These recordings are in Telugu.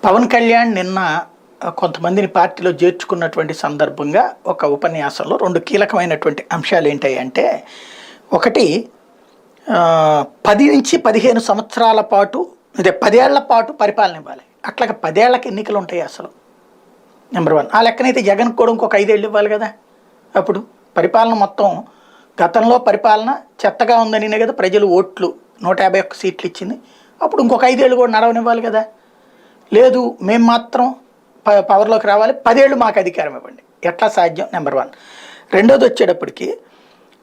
పవన్ కళ్యాణ్ నిన్న కొంతమందిని పార్టీలో చేర్చుకున్నటువంటి సందర్భంగా ఒక ఉపన్యాసంలో 2 కీలకమైనటువంటి అంశాలు ఏంటంటే, ఒకటి 10 నుంచి 15 సంవత్సరాల పాటు, అదే 10 ఏళ్ల పాటు పరిపాలన ఇవ్వాలి. అట్లాగా 10 ఏళ్లకి ఎన్నికలు ఉంటాయి అసలు. నెంబర్ 1. ఆ లెక్కనైతే జగన్ కూడా ఇంకొక 5 ఏళ్ళు ఇవ్వాలి కదా. అప్పుడు పరిపాలన మొత్తం గతంలో పరిపాలన చెత్తగా ఉందనినే కదా ప్రజలు ఓట్లు 151 సీట్లు ఇచ్చింది. అప్పుడు ఇంకొక 5 ఏళ్ళు కూడా నడవనివ్వాలి కదా. లేదు మేము మాత్రం పవర్లోకి రావాలి, 10 ఏళ్ళు మాకు అధికారం ఇవ్వండి, ఎట్లా సాధ్యం? నెంబర్ 1. రెండోది వచ్చేటప్పటికి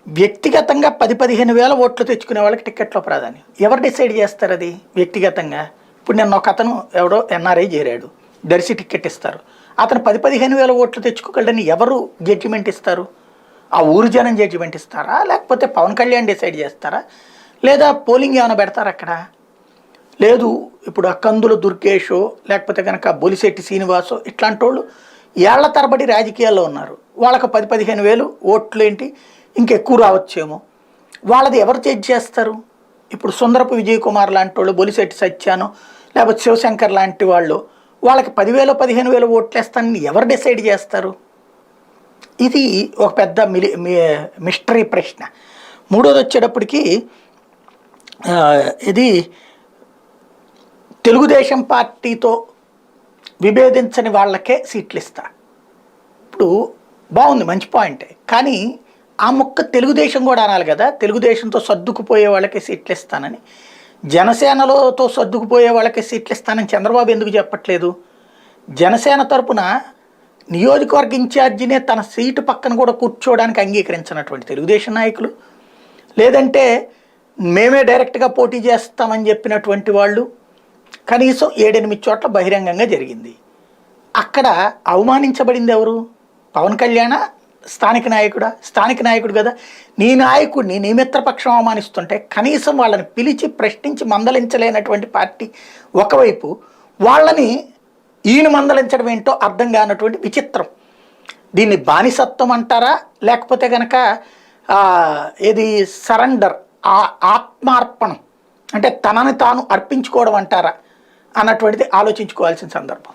వ్యక్తిగతంగా 10-15 వేల ఓట్లు తెచ్చుకునే వాళ్ళకి టికెట్లో ప్రాధాన్యం. ఎవరు డిసైడ్ చేస్తారు అది వ్యక్తిగతంగా? ఇప్పుడు నిన్న ఒక అతను ఎవడో ఎన్ఆర్ఐ చేరాడు, దర్శి టికెట్ ఇస్తారు. అతను 10-15 వేల ఓట్లు తెచ్చుకోగలని ఎవరు జడ్జిమెంట్ ఇస్తారు? ఆ ఊరు జనం జడ్జిమెంట్ ఇస్తారా, లేకపోతే పవన్ కళ్యాణ్ డిసైడ్ చేస్తారా, లేదా పోలింగ్ ఏమైనా పెడతారా అక్కడ? లేదు. ఇప్పుడు కందుల దుర్గేషో లేకపోతే కనుక బొలిశెట్టి శ్రీనివాసో ఇట్లాంటి వాళ్ళు ఏళ్ల తరబడి రాజకీయాల్లో ఉన్నారు. వాళ్ళకు 10-15 వేలు ఓట్లు ఏంటి ఇంకెక్కువ రావచ్చేమో. వాళ్ళది ఎవరు జడ్జ్ చేస్తారు? ఇప్పుడు సుందరపు విజయ్ కుమార్ లాంటి వాళ్ళు, బొలిశెట్టి సత్యానో లేకపోతే శివశంకర్ లాంటి వాళ్ళు, వాళ్ళకి 10,000-15,000 ఓట్లు వేస్తానని ఎవరు డిసైడ్ చేస్తారు? ఇది ఒక పెద్ద మిస్టరీ ప్రశ్న. మూడోది వచ్చేటప్పటికి ఇది తెలుగుదేశం పార్టీతో విభేదించని వాళ్ళకే సీట్లు ఇస్తా. ఇప్పుడు బాగుంది, మంచి పాయింటే, కానీ ఆ ముక్క తెలుగుదేశం కూడా అనాలి కదా. తెలుగుదేశంతో సర్దుకుపోయే వాళ్ళకి సీట్లు ఇస్తానని, జనసేనలోతో సర్దుకుపోయే వాళ్ళకి సీట్లు ఇస్తానని చంద్రబాబు ఎందుకు చెప్పట్లేదు? జనసేన తరపున నియోజకవర్గ ఇన్ఛార్జినే తన సీటు పక్కన కూడా కూర్చోవడానికి అంగీకరించినటువంటి తెలుగుదేశం నాయకులు, లేదంటే మేమే డైరెక్ట్గా పోటీ చేస్తామని చెప్పినటువంటి వాళ్ళు కనీసం 7-8 చోట్ల బహిరంగంగా జరిగింది. అక్కడ అవమానించబడింది ఎవరు? పవన్ కళ్యాణ? స్థానిక నాయకుడా? స్థానిక నాయకుడు కదా. నీ నాయకుడిని నీ మిత్రపక్షం అవమానిస్తుంటే కనీసం వాళ్ళని పిలిచి ప్రశ్నించి మందలించలేనటువంటి పార్టీ ఒకవైపు, వాళ్ళని ఈయన మందలించడం ఏంటో అర్థం కానటువంటి విచిత్రం. దీన్ని బానిసత్వం అంటారా, లేకపోతే కనుక ఏది సరెండర్, ఆత్మార్పణం అంటే తనని తాను అర్పించుకోవడం అంటారా అన్నటువంటిది ఆలోచించుకోవాల్సిన సందర్భం.